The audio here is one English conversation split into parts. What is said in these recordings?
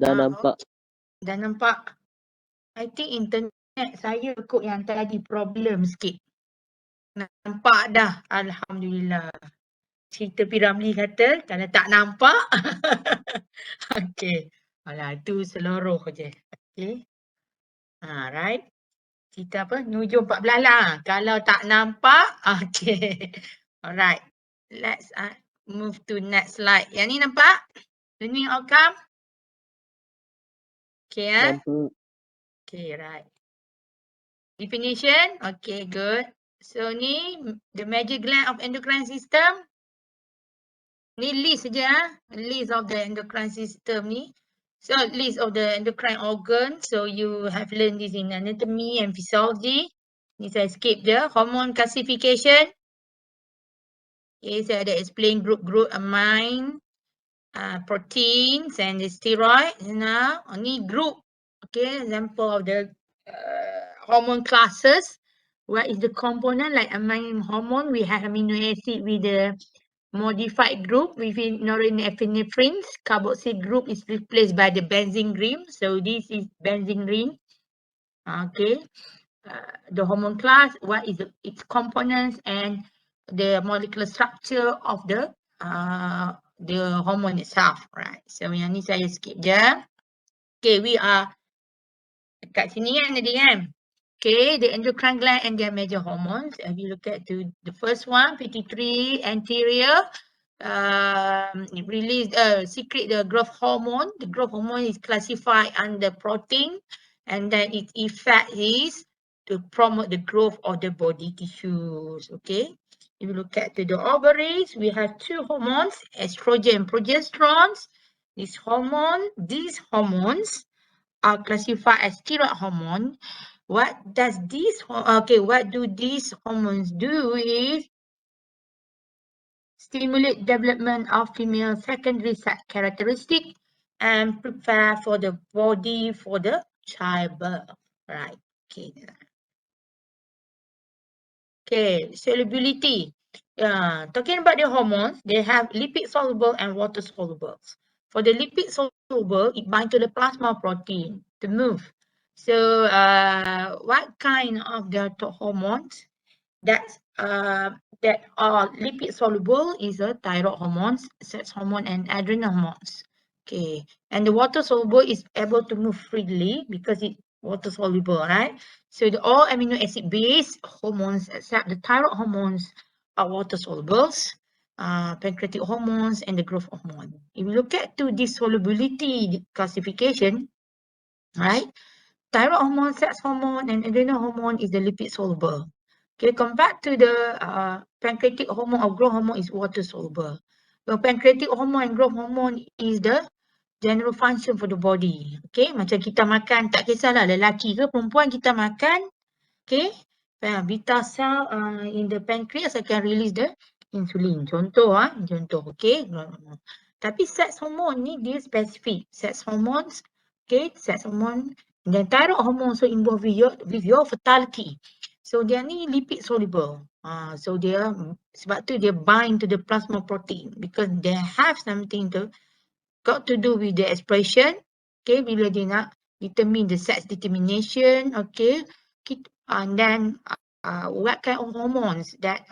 Dah nampak. Dah nampak. I think internet saya kot yang tadi problem sikit. Nampak dah. Alhamdulillah. Cerita Piramli kata kalau tak nampak. Okey. Alah, tu seluruh je. Okey. Right. Kita apa? Nuju 14 lah. Kalau tak nampak. Okey. Alright. Let's move to next slide. Yang ni nampak? Learning outcome? Okay, Nampak. Okay, right. Definition? Okay, good. So ni, the major gland of endocrine system. Ni list saja, list of the endocrine system ni. So list of the endocrine organ. So you have learned this in anatomy and physiology. Ni saya skip je. Hormone classification. Okay, saya ada explain group amine, proteins and the steroid. Now, ni group. Okay, example of the hormone classes. What is the component like amine hormone? We have amino acid with the modified group within norepinephrine. Carboxyl group is replaced by the benzene ring. So this is benzene ring. Okay. The hormone class, what is its components and the molecular structure of the hormone itself, right? So yang ni saya skip je. Okay, we are dekat sini kan tadi kan? Okay, the endocrine gland and their major hormones. If you look at the first one, pituitary anterior, secrete the growth hormone. The growth hormone is classified under protein, and then its effect is to promote the growth of the body tissues. Okay, if you look at the ovaries, we have two hormones, estrogen and progesterone. These hormones are classified as thyroid hormone. What do these hormones do is stimulate development of female secondary sex characteristic and prepare for the body for the childbirth. Right. Okay. Okay, solubility. Talking about the hormones, they have lipid soluble and water soluble. For the lipid soluble, it binds to the plasma protein to move. So, what kind of the hormones that are lipid soluble is the thyroid hormones, sex hormone, and adrenal hormones. Okay, and the water soluble is able to move freely because it's water soluble, right? So all amino acid based hormones except the thyroid hormones are water solubles, pancreatic hormones, and the growth hormone. If you look at this solubility classification, right? Thyroid hormone, sex hormone, and adrenal hormone is the lipid soluble. Okay, compared to the pancreatic hormone or growth hormone is water soluble. The pancreatic hormone and growth hormone is the general function for the body. Okay, macam kita makan, tak kisahlah lelaki ke perempuan kita makan. Okay, beta cell in the pancreas akan release the insulin. Contoh, okay. Tapi sex hormone ni dia spesifik. Sex hormones, okay, sex hormone. Dan thyroid hormone also involved with your fertility. So dia ni lipid soluble. So dia sebab tu dia bind to the plasma protein because they have something got to do with the expression. Okay, bila dia nak determine the sex determination. Okay, and then what kind of hormones that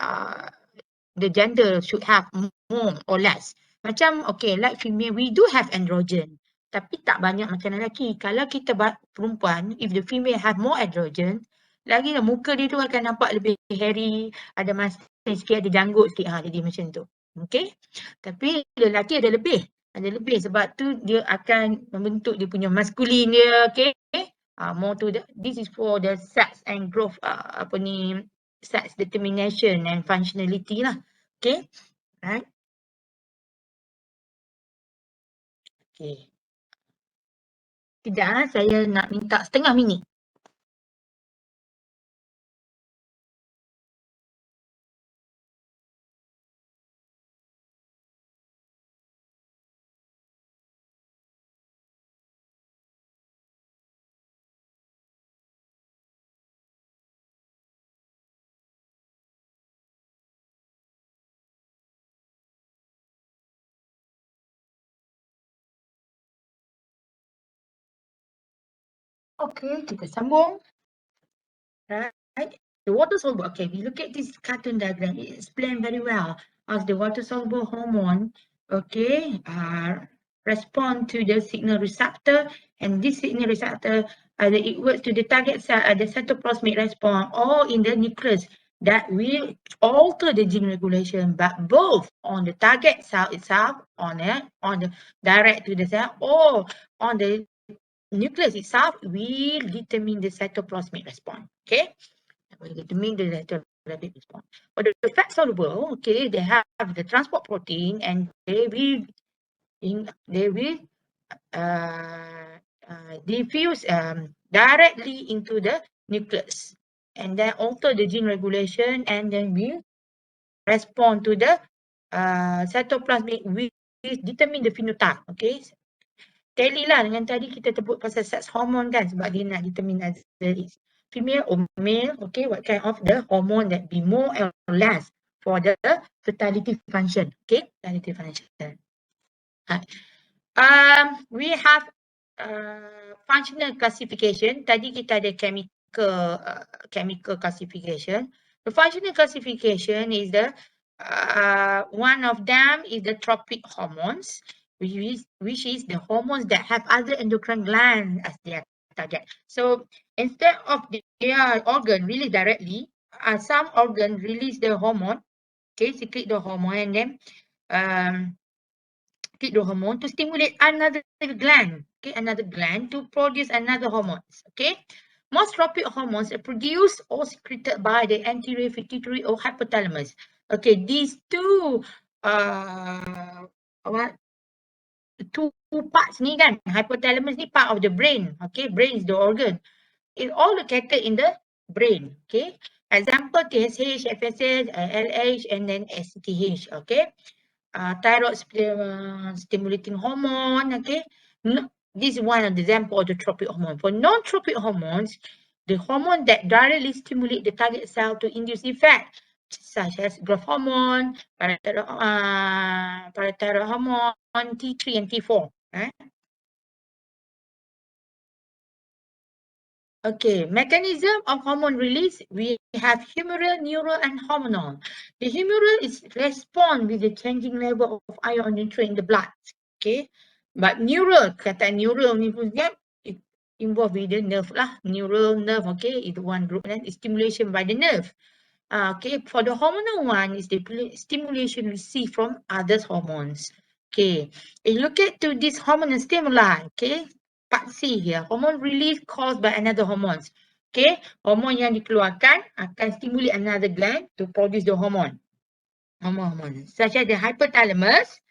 the gender should have more or less. Macam okay, like female we do have androgen. Tapi tak banyak macam lelaki. Kalau kita perempuan, if the female have more androgen, lagi muka dia tu akan nampak lebih hairy, ada masin sikit, ada janggut sikit. Jadi macam tu. Okay. Tapi lelaki ada lebih. Ada lebih sebab tu dia akan membentuk dia punya maskulin dia. Okay. More to this is for the sex and growth sex determination and functionality lah. Okay. Right. Okay. Tidak, saya nak minta setengah minit. Okay, kita sambung. Right? The water-soluble, okay, we look at this cartoon diagram. It explains very well as the water-soluble hormone, okay, respond to the signal receptor, and this signal receptor, either it works to the target cell at the cytoplasmic response or in the nucleus that will alter the gene regulation, but both on the target cell itself, on the direct to the cell, or on the nucleus itself will determine the cytoplasmic response. Okay, will determine the cytoplasmic response. For the fat soluble, okay, they have the transport protein and they will diffuse directly into the nucleus and then alter the gene regulation and then will respond to the cytoplasmic will determine the phenotype. Okay, tally lah dengan tadi kita sebut pasal sex hormone kan, sebab dia nak determine whether it's female or male, okay, what kind of the hormone that be more or less for the fertility function, okay, fertility function. We have functional classification. Tadi kita ada chemical classification. The functional classification is the one of them is the tropic hormones, which is the hormones that have other endocrine glands as their target. So instead of their organ release directly, some organ release the hormone, okay, secrete the hormone and then secrete the hormone to stimulate another gland, okay, another gland to produce another hormone, okay. Most tropic hormones are produced or secreted by the anterior pituitary or hypothalamus. Okay, these two two parts ni kan, hypothalamus ni part of the brain, okay, brain is the organ. It's all located in the brain, okay. Example, TSH, FSH, LH, and then STH, okay. Thyroid stimulating hormone, okay. No, this is one of the example of the tropic hormone. For non-tropic hormones, the hormone that directly stimulate the target cell to induce effect, such as growth hormone, parathyroid hormone, T3 and T4. Okay, mechanism of hormone release, we have humoral, neural, and hormonal. The humoral is respond with the changing level of iron nutrient in the blood. Okay, but neural, kata neural ni pun it involve with the nerve lah. Neural nerve, okay, is one group, and then stimulation by the nerve. Okay, for the hormonal one is the stimulation received from other hormones. Okay, if you look at to this hormonal stimuli, okay, part C here, hormone release caused by another hormones. Okay, hormon yang dikeluarkan akan stimulate another gland to produce the hormone. Hormone, such as the hypothalamus.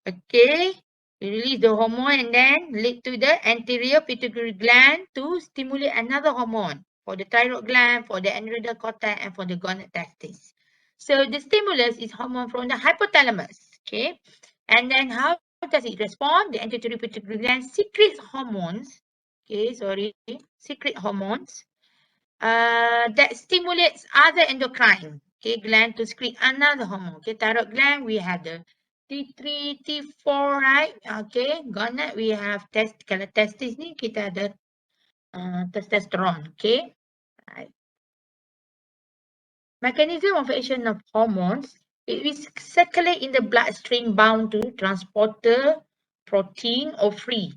Okay, release the hormone and then lead to the anterior pituitary gland to stimulate another hormone for the thyroid gland, for the adrenal cortex, and for the gonad testis. So the stimulus is hormone from the hypothalamus. Okay, and then how does it respond? The anterior pituitary gland secretes hormones. Okay, secrete hormones that stimulates other endocrine, okay, gland to secrete another hormone. Okay, thyroid gland, we have the T3, T4, right? Okay, gonad, we have kalau testis ni kita ada testosterone, okay? Right. Mechanism of action of hormones, it will circulate in the bloodstream bound to transporter, protein or free.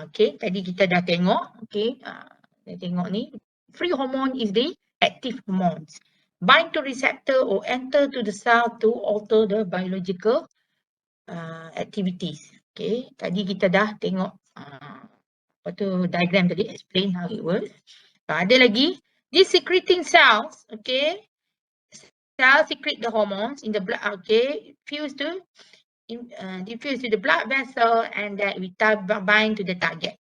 Okay, tadi kita dah tengok, okay, dah tengok ni. Free hormone is the active hormones. Bind to receptor or enter to the cell to alter the biological activities. Okay, tadi kita dah tengok apa tu diagram tadi, explain how it works. Ada lagi, these secreting cells, okay, cells secrete the hormones in the blood, okay, diffuse to the blood vessel and that we bind to the target.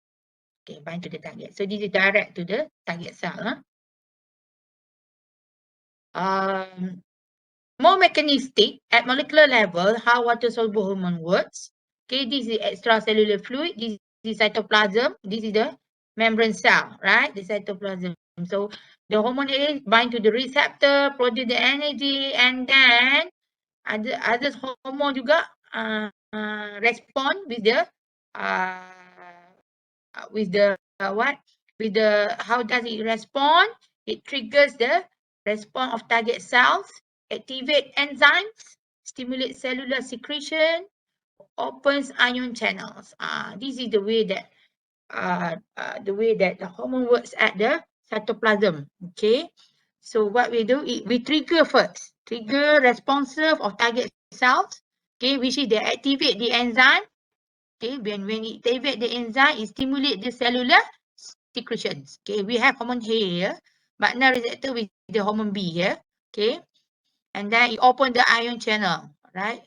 Okay, bind to the target. So this is direct to the target cell. More mechanistic at molecular level, how water-soluble hormone works. Okay, this is extracellular fluid, this is cytoplasm, this is the membrane cell, right? The cytoplasm. So the hormone A bind to the receptor, produce the energy, and then other hormone juga respond with the what? with the, how does it respond? It triggers the response of target cells, activate enzymes, stimulate cellular secretion, opens ion channels. This is the way that the hormone works at the cytoplasm. Okay, so what we do is we trigger first, trigger responsive of target cells. Okay, which is they activate the enzyme. Okay, when it activate the enzyme, it stimulate the cellular secretions. Okay, we have hormone A here, but now receptor with the hormone B here. Okay, and then it open the ion channel, right?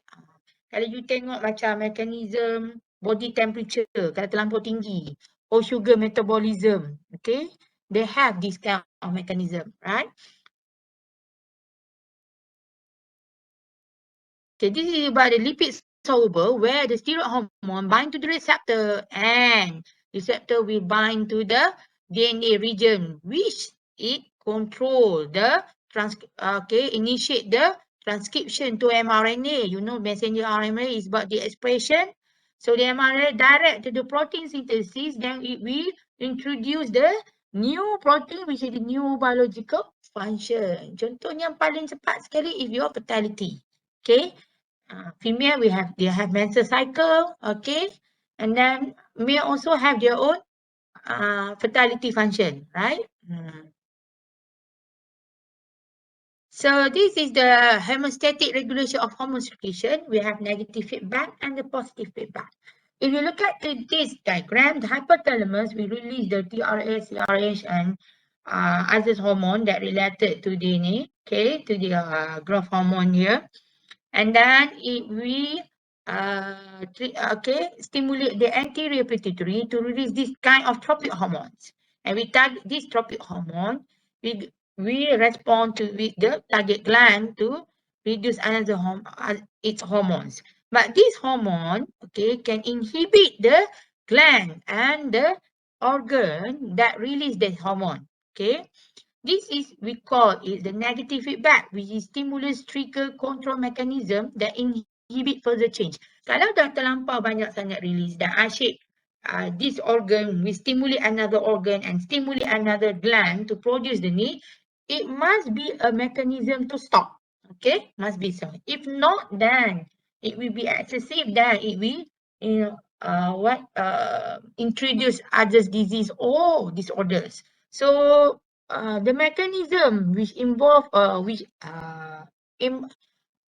Kalau you tengok macam mechanism body temperature, kalau terlampau tinggi, or sugar metabolism, okay, they have this kind of mechanism, right? Okay, this is about the lipid soluble where the steroid hormone bind to the receptor and receptor will bind to the DNA region, which it control the initiate the transcription to mRNA. You know, messenger RNA is about the expression. So the mRNA direct to the protein synthesis, then it will introduce the new protein which is the new biological function. Contohnya yang paling cepat sekali is your fertility. Okay. Female they have menstrual cycle, okay, and then male also have their own fertility function, right? So this is the hemostatic regulation of hormone secretion. We have negative feedback and the positive feedback. If you look at this diagram, the hypothalamus will release the TRH, CRH, and other hormone that related to DNA, okay, to the growth hormone here. And then it will stimulate the anterior pituitary to release this kind of tropic hormones. And we target this tropic hormone, we respond to with the target gland to reduce another its hormones. But this hormone, okay, can inhibit the gland and the organ that release the hormone. Okay. This is, we call it the negative feedback, which is stimulus trigger control mechanism that inhibit further change. Kalau dah terlampau banyak sangat release, dah asyik this organ, we stimulate another organ and stimulate another gland to produce the need, it must be a mechanism to stop. Okay, must be so. If not, then it will be excessive, then it will, introduce other disease or disorders. So the mechanism which involve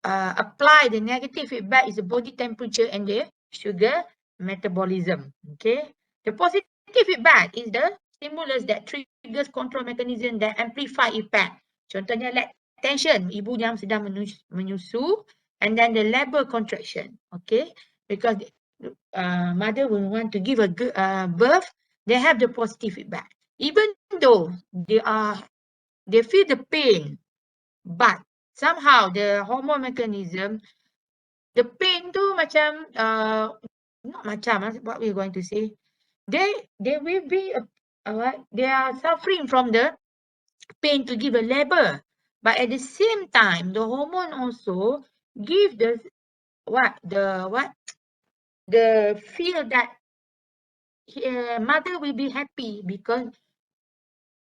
apply the negative feedback is the body temperature and the sugar metabolism. Okay, the positive feedback is the stimulus that triggers control mechanism that amplify effect. Contohnya lactation, ibu yang sedang menyusu, and then the labor contraction. Okay, because mother will want to give a birth, they have the positive feedback. Even though they feel the pain, but somehow the hormone mechanism, the pain tu macam, not macam, what we're going to say, they will be, they are suffering from the pain to give a labor. But at the same time, the hormone also give the feel that mother will be happy because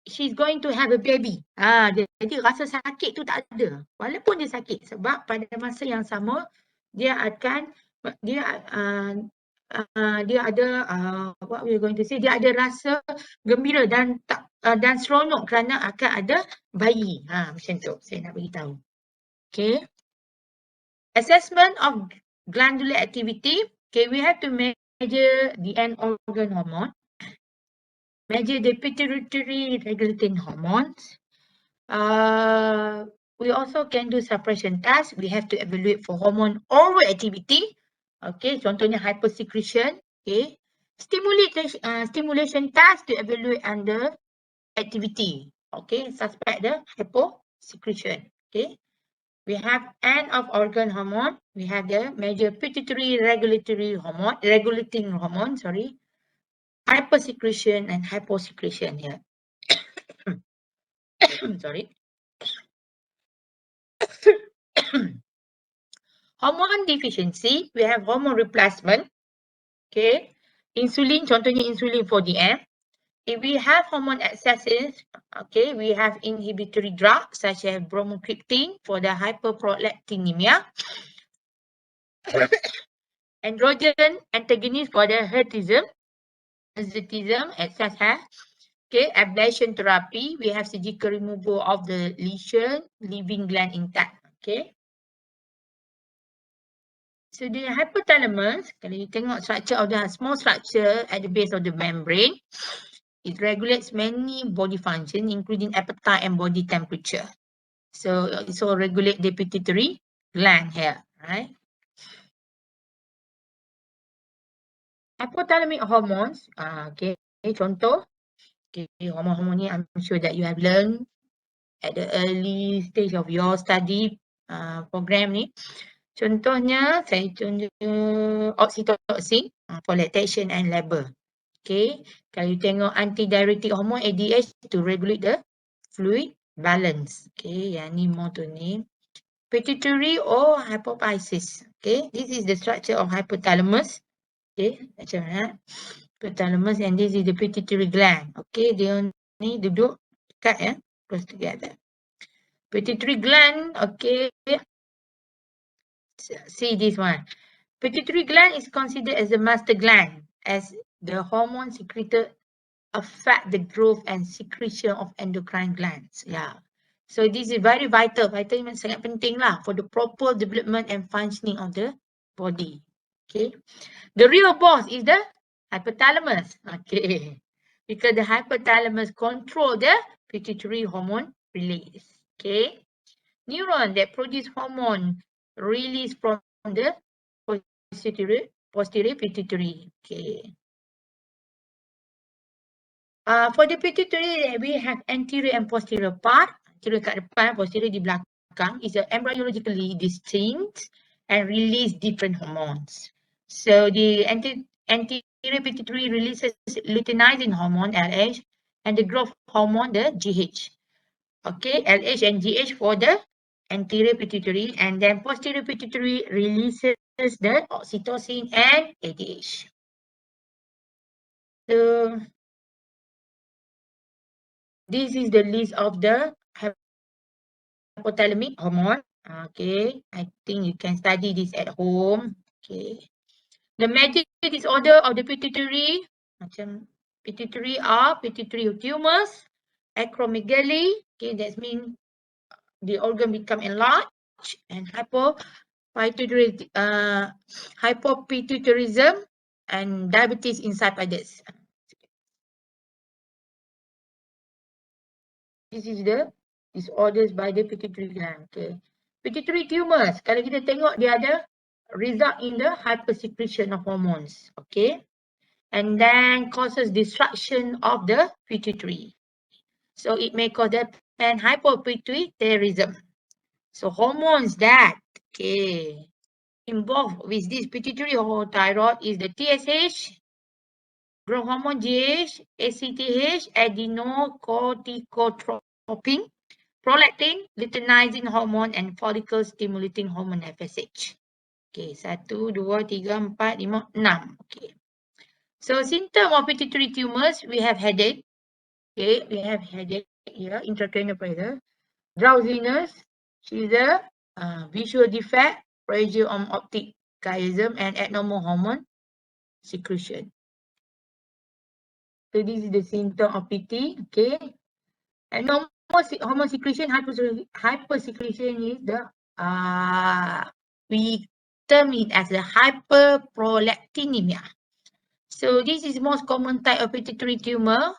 she's going to have a baby. Jadi rasa sakit tu tak ada. Walaupun dia sakit, sebab pada masa yang sama dia akan dia ada what we're going to say, dia ada rasa gembira dan seronok kerana akan ada bayi. Macam tu saya nak beritahu. Okay. Assessment of glandular activity. Okay, we have to measure the end organ hormone. Measure the pituitary regulating hormones. We also can do suppression tests. We have to evaluate for hormone overactivity. Okay, contohnya hypersecretion. Okay, stimulation test to evaluate under activity. Okay, suspect the hyposecretion. Okay, we have end of organ hormone. We have the major pituitary regulating hormone. Sorry. Hypersecretion and hyposecretion here. Sorry. Hormone deficiency, we have hormone replacement. Okay. Insulin, contohnya insulin for DM. If we have hormone excesses, okay, we have inhibitory drugs such as bromocriptine for the hyperprolactinemia, androgen antagonist for the hirsutism, excess hair. Okay, ablation therapy, we have surgical removal of the lesion, leaving gland intact. Okay. So the hypothalamus, kalau you tengok structure of the small structure at the base of the membrane, it regulates many body functions, including appetite and body temperature. So it also regulate the pituitary gland here, right? Hypothalamic hormones, okay, contoh, okay, hormon-hormon ni I'm sure that you have learned at the early stage of your study program ni. Contohnya, saya tunjuk oxytocin for lactation and labor. Okay, kalau you tengok antidiuretic hormone ADH to regulate the fluid balance. Okay, yang ni more to ni. Pituitary or hypophysis. Okay, this is the structure of hypothalamus. Okay, macam mana? Hypothalamus and this is the pituitary gland. Okay, dia ni duduk dekat ya, close together. Pituitary gland, okay. See this one. Pituitary gland is considered as the master gland as the hormone secreted affect the growth and secretion of endocrine glands. Yeah. So this is very vital. Vital means sangat penting lah for the proper development and functioning of the body. Okay. The real boss is the hypothalamus. Okay. Because the hypothalamus control the pituitary hormone release. Okay. Neuron that produce hormone release from the posterior pituitary. Okay. For the pituitary, we have anterior and posterior part. Anterior kat depan, posterior di belakang. Is embryologically distinct and release different hormones. So the anterior pituitary releases luteinizing hormone LH and the growth hormone the GH. Okay, LH and GH for the anterior pituitary, and then posterior pituitary releases the oxytocin and ADH. So this is the list of the hypothalamic hormone. Okay, I think you can study this at home. Okay, the major disorder of the pituitary, macam pituitary are pituitary tumors, acromegaly. Okay, that means the organ become enlarged, and hypopituitarism and diabetes insipidus. This is the disorders by the pituitary gland. Okay. Pituitary tumors, kalau kita tengok dia ada result in the hypersecretion of hormones. Okay. And then causes destruction of the pituitary. So it may cause the panhypopituitarism. So hormones that, okay, involved with this pituitary or thyroid is the TSH, growth hormone GH, ACTH, adenocorticotropin, prolactin, luteinizing hormone, and follicle stimulating hormone FSH. Okay, 1, 2, 3, 4, 5, 6. Okay. So symptom of pituitary tumors, we have headache. Okay, we have headache here, intracranial pressure, drowsiness, seizure, visual defect, pressure on optic chiasm, and abnormal hormone secretion. So this is the symptom of PT. Okay, and normal hormone secretion, hypersecretion is the we term it as a hyperprolactinemia. So this is most common type of pituitary tumor,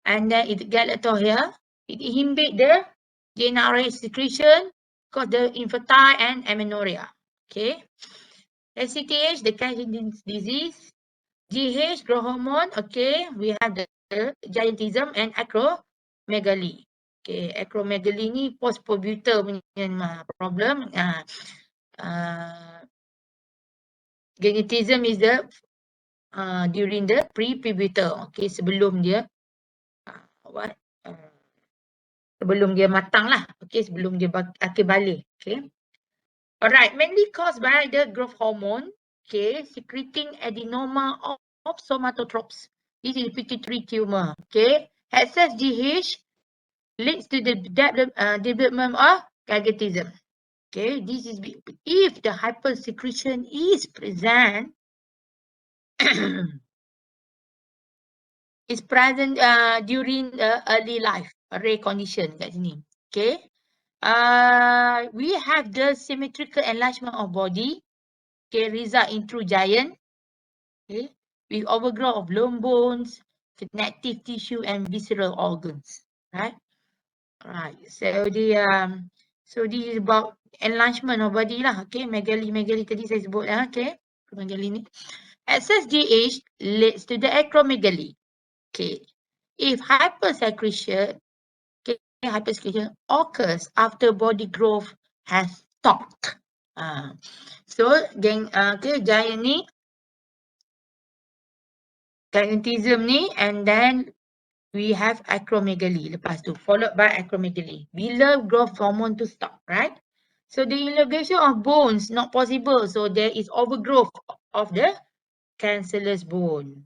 and then it galator here. It inhibit the GnRH secretion, cause the infertile and amenorrhea. Okay. ACTH, the Cajun disease. GH, growth hormone. Okay, we have the giantism and acromegaly. Okay, acromegaly ni postpubertal punya problem. Giantism is the during the pre-pubertal. Okay, sebelum dia sebelum dia matang lah. Okay, sebelum dia akhir balik. Okay. Alright, mainly caused by the growth hormone. Okay, secreting adenoma of somatotropes. This is pituitary tumor. Okay. Excess GH leads to the development of gigantism. Okay. This is if the hypersecretion is present. Is present during the early life array condition kat sini. Okay. We have the symmetrical enlargement of body. Okay, result in true giant. Okay, with overgrowth of bone bones, connective tissue, and visceral organs. Right. Right. So this is about enlargement of body lah. Okay, megali tadi saya sebut lah. Okay, megali ni. Excess GH leads to the acromegaly. Okay. If hypersecretion occurs after body growth has stopped. So, giant ni, gigantism ni, and then we have acromegaly lepas tu, followed by acromegaly. Bila growth hormone to stop, right? So, the elongation of bones not possible. So, there is overgrowth of the cancellous bone.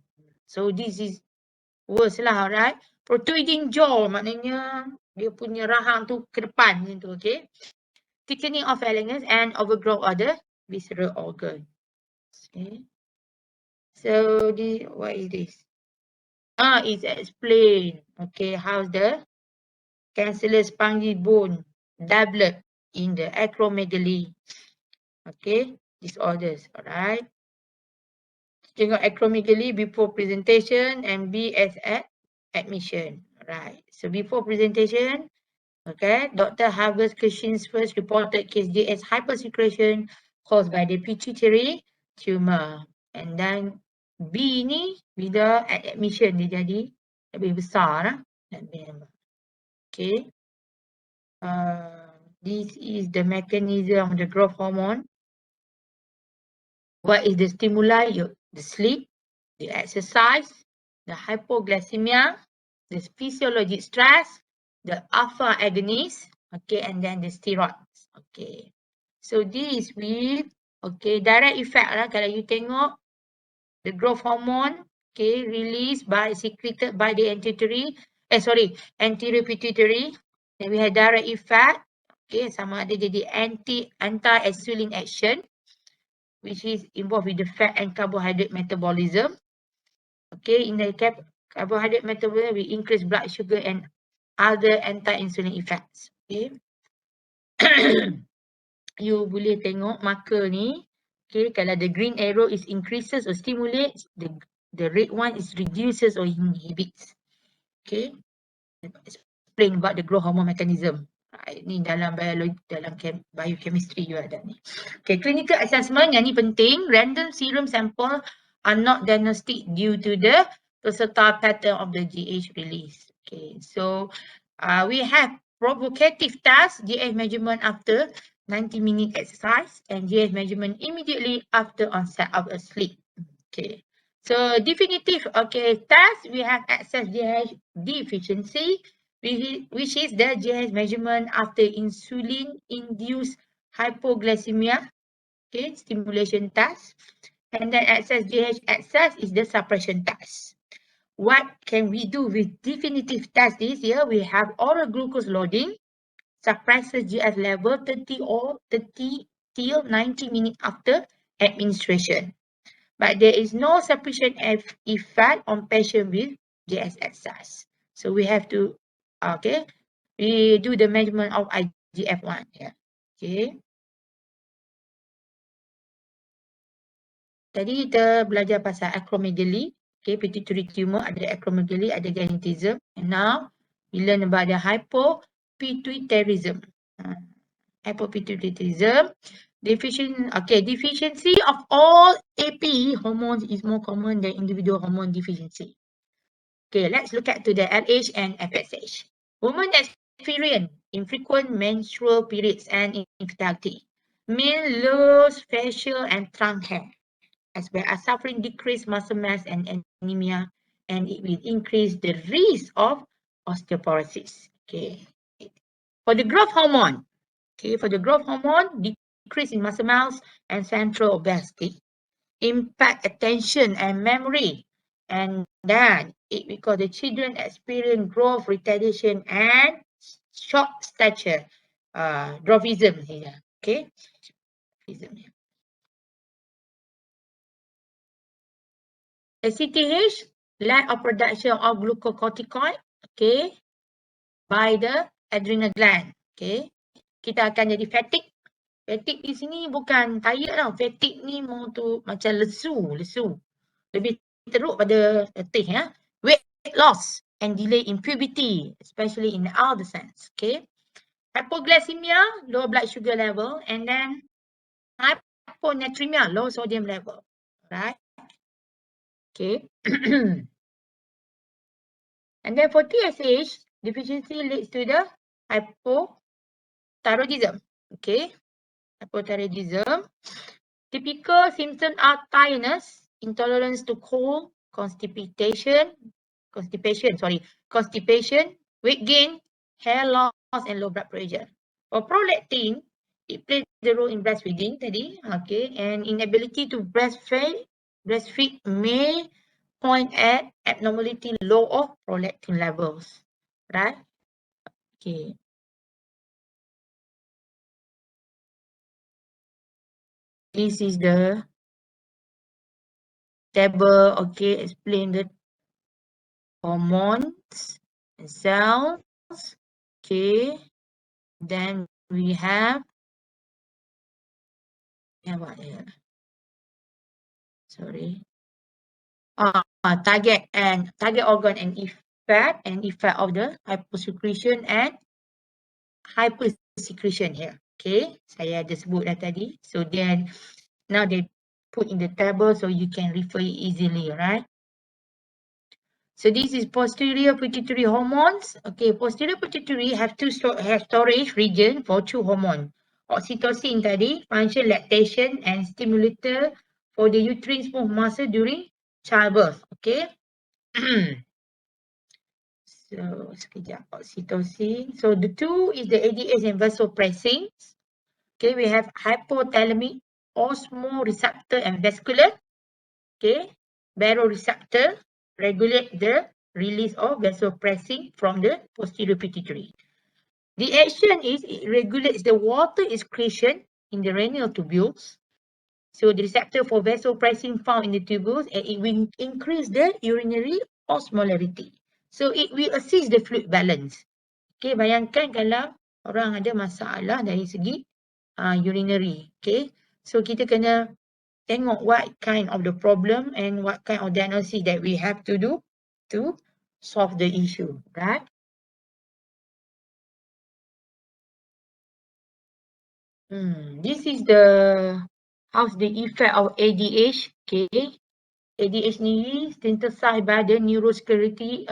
So, this is worse lah, right? Protruding jaw maknanya dia punya rahang tu ke depan macam tu, okay? Thickening of phalanges and overgrowth of the visceral organ. Okay. So what is this? It's explained. Okay, how's the cancellous spongy bone develop in the acromegaly. Okay, disorders. Alright. Tengok acromegaly before presentation and BS at admission. Alright. So before presentation, okay, Dr. Harvest Cushing's first reported case as hypersecretion caused by the pituitary tumor. And then B ni bila at admission dia jadi lebih besar lah. Okay. This is the mechanism of the growth hormone. What is the stimuli? The sleep, the exercise, the hypoglycemia, the physiologic stress, the alpha agonist, okay, and then the steroids. Okay. So this with direct effect lah kalau you tengok the growth hormone, okay, released by secreted by the anterior pituitary. Then we have direct effect, okay, sama ada jadi anti-insulin action, which is involved with the fat and carbohydrate metabolism. Okay, in the carbohydrate metabolism, we increase blood sugar and other anti-insulin effects. Okay. You boleh tengok marker ni. Okay, kalau the green arrow is increases or stimulates, the red one is reduces or inhibits. Okay. Explain about the growth hormone mechanism. Ini dalam biologi, dalam biochemistry juga ada ni. Okay, clinical assessment yang ni penting. Random serum sample are not diagnostic due to the versatile pattern of the GH release. Okay, so we have provocative task, GH measurement after 90-minute exercise and GH measurement immediately after onset of a sleep. Okay, so definitive task, we have excess GH deficiency, which is the GH measurement after insulin-induced hypoglycemia, okay, stimulation task. And then excess GH excess is the suppression task. What can we do with definitive task this year? We have oral glucose loading, suppresses GH level 30 till 90 minutes after administration. But there is no sufficient effect on patient with GH excess. So we have to, we do the measurement of IGF-1 here. Okay. Tadi kita belajar pasal acromegaly. Okay, pituitary tumor, ada acromegaly, ada gigantism. And now we learn about the hypopituitarism. Hypopituitarism. Deficiency of all AP hormones is more common than individual hormone deficiency. Okay, let's look at to the LH and FSH. Women experience infrequent menstrual periods and infertility. Men lose facial and trunk hair, as well as suffering decreased muscle mass and anemia, and it will increase the risk of osteoporosis. Okay. For the growth hormone, decrease in muscle mass and central obesity, impact attention and memory, And then because the children experience growth retardation and short stature, dwarfism here. Okay, dwarfism here. ACTH, lack of production of glucocorticoid, okay, by the adrenal gland. Okay, kita akan jadi fatigue. Fatigue di sini bukan tired tau. Fatigue ni more tu macam lesu. Lebih teruk pada letih ya. Weight loss and delay in puberty, especially in the adolescents. Okay. Hypoglycemia, low blood sugar level, and then hyponatremia, low sodium level. Right. Okay. And then for TSH, deficiency leads to the hypothyroidism. Okay. Hypothyroidism. Typical symptoms are tiredness, intolerance to cold, constipation, weight gain, hair loss, and low blood pressure. For prolactin, it plays the role in breastfeeding tadi, okay, and inability to breastfeed may point at abnormality low of prolactin levels, right? Okay. This is the table, okay, explain the hormones and cells. Okay. Then we have what here? Sorry. Target organ and effect of the hyposecretion and hypersecretion here. Okay, saya ada sebut dah tadi. So then now they put in the table so you can refer it easily, right? So this is posterior pituitary hormones. Okay, posterior pituitary have storage region for two hormones. Oxytocin tadi, function lactation and stimulator for the uterine smooth muscle during childbirth. Okay. So sekejap, oxytocin. So the two is the ADH and vasopressin. Okay, we have hypothalamic osmoreceptor and vascular. Okay, baroreceptor regulate the release of vasopressin from the posterior pituitary. The action is it regulates the water excretion in the renal tubules. So the receptor for vasopressin found in the tubules and it will increase the urinary osmolarity. So it will assist the fluid balance. Okay, bayangkan kalau orang ada masalah dari segi urinary. Okay, so kita kena tengok what kind of the problem and what kind of diagnosis that we have to do to solve the issue, right? This is how's the effect of ADH. Okay, ADH ni synthesized by the neurosecretory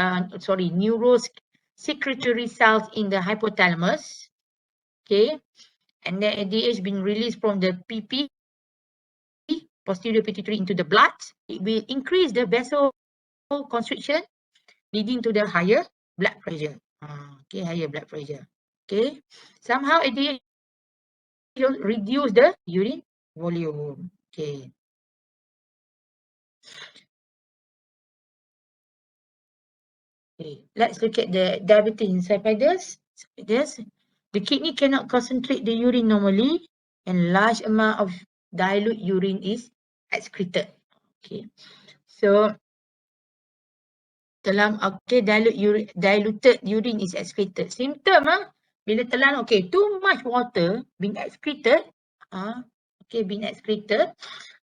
cells in the hypothalamus. Okay, and then ADH been released from the PP, posterior pituitary, into the blood. It will increase the vasoconstriction, leading to the higher blood pressure. Okay, higher blood pressure. Okay, somehow ADH reduce the urine volume. Okay. Okay, let's look at the diabetes insipidus. The kidney cannot concentrate the urine normally, and large amount of dilute urine is excreted. Okay, so diluted urine is excreted. Symptom bila telan, okay, too much water being excreted,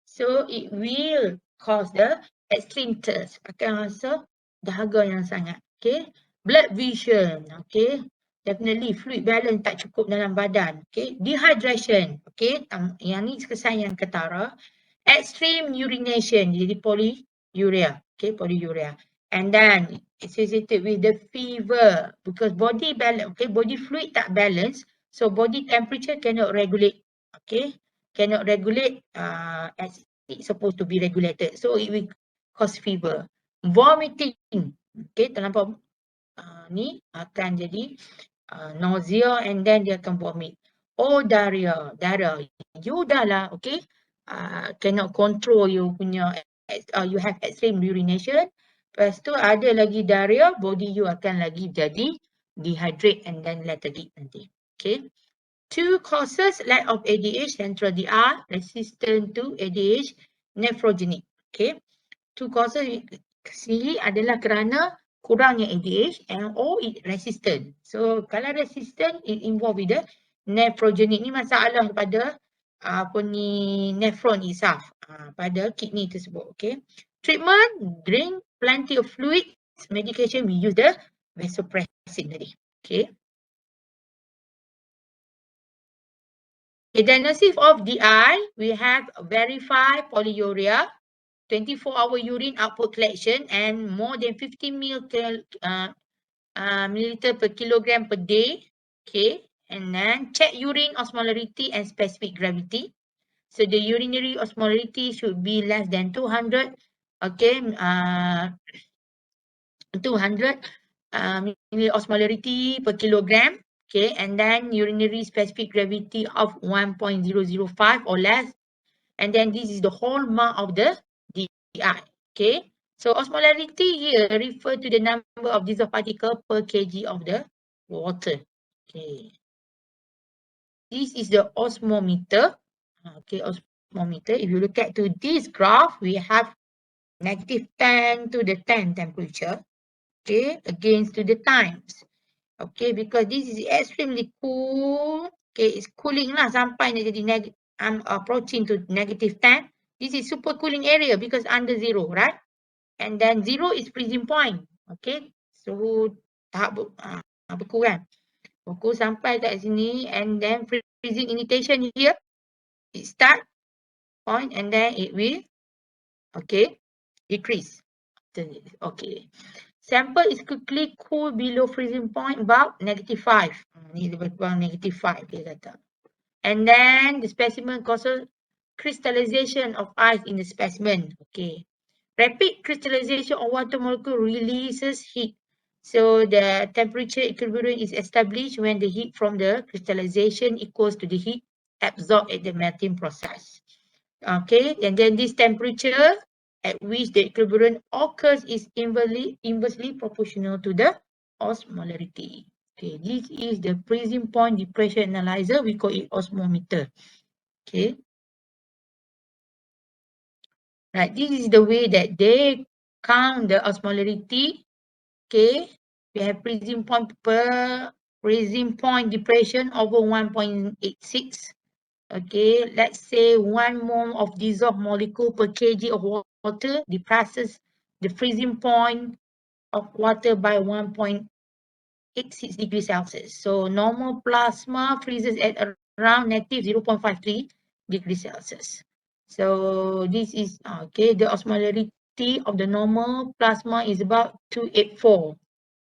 so it will cause the extreme thirst. Akan rasa dahaga yang sangat. Okay, blood vision. Okay, definitely fluid balance tak cukup dalam badan. Okay, dehydration. Okay, yang ni kesan yang ketara. Extreme urination, jadi polyuria. Okay, polyuria. And then associated with the fever because body balance. Okay, body fluid tak balance, so body temperature cannot regulate. Okay, cannot regulate as it's supposed to be regulated. So it will cause fever. Vomiting. Okay, terlampau ni akan jadi nausea and then dia akan vomit. Oh, diarrhea. You dah lah, okay, cannot control you punya you have extreme urination. Lepas tu ada lagi diarrhea, body you akan lagi jadi dehydrate and then lethargic nanti. Okay. Two causes, lack of ADH, central DR, resistant to ADH, nephrogenic. Okay. Two causes sendiri adalah kerana kurangnya ADH and or it resistant. So kalau resistant, it involved with the nephrogenic. Ni masalah pada apa ni nephron itself, pada kidney tersebut. Okay. Treatment, drink plenty of fluids. Medication, we use the vasopressin tadi. Okay. The diagnosis of DI, we have verified polyuria, 24-hour urine output collection, and more than 50 milliliter per kilogram per day. Okay, and then check urine osmolarity and specific gravity. So the urinary osmolarity should be less than 200. Okay, 200 milliosmolarity per kilogram. Okay, and then urinary specific gravity of 1.005 or less. And then this is the hallmark of the DI. Okay, so osmolarity here refer to the number of dissolved particle per kg of the water. Okay, this is the osmometer. Okay, osmometer. If you look at to this graph, we have -10 to the 10 temperature. Okay, against to the times. Okay, because this is extremely cool. Okay, it's cooling lah sampai nak jadi I'm approaching to -10. This is super cooling area because under zero, right? And then zero is freezing point. Okay, so tahap beku kan. Beku sampai kat sini and then freezing initiation here. It start point and then it will, okay, decrease. Okay. Sample is quickly cool below freezing point about -5. Ni lebih kurang -5 dia kata. And then the specimen causes crystallization of ice in the specimen. Okay. Rapid crystallization of water molecule releases heat. So the temperature equilibrium is established when the heat from the crystallization equals to the heat absorbed at the melting process. Okay, and then this temperature at which the equilibrium occurs is inversely proportional to the osmolarity. Okay, this is the freezing point depression analyzer. We call it osmometer. Okay. Right, this is the way that they count the osmolarity. Okay, we have freezing point depression over 1.86. Okay, let's say 1 mole of dissolved molecule per kg of water depresses the freezing point of water by 1.86 degrees Celsius. So normal plasma freezes at around -0.53 degrees Celsius. So this is, okay, the osmolarity of the normal plasma is about 284.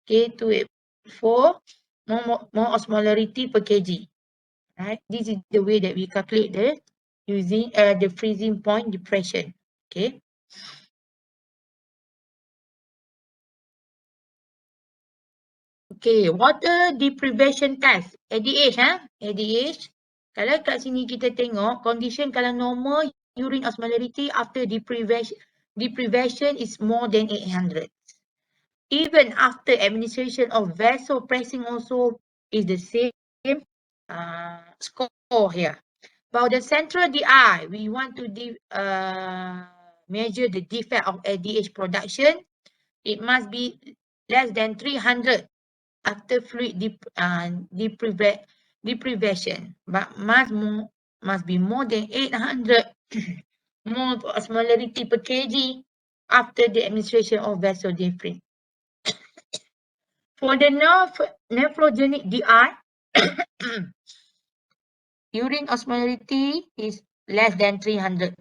Okay, 284 more osmolarity per kg. Right, this is the way that we calculate the using the freezing point depression. Okay. Okay, water deprivation test. ADH, ADH. Kalau kat sini kita tengok condition kalau normal urine osmolarity after deprivation is more than 800. Even after administration of vasopressin also is the same score here. About the central DI, we want to measure the defect of ADH production. It must be less than 300 after fluid deprivation, but must be more than 800 mole osmolarity per kg after the administration of vasodiaphrine. For the nephrogenic DI, urine osmolarity is less than 300,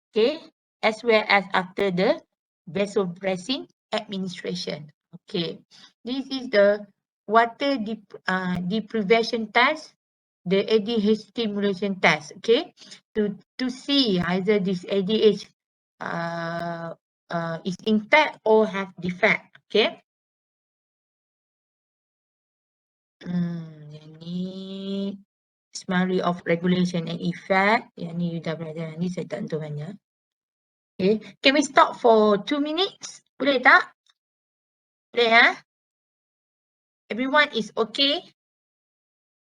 okay, as well as after the vasopressin administration. Okay, this is the water deprivation test, the ADH stimulation test. Okay, to see either this ADH is intact or have defect. Okay. Yang ni summary of regulation and effect. Yang ni you dah belajar, yang ni saya tak tentu banyak. Okay. Can we stop for 2 minutes? Boleh tak? Boleh, ha? Everyone is okay?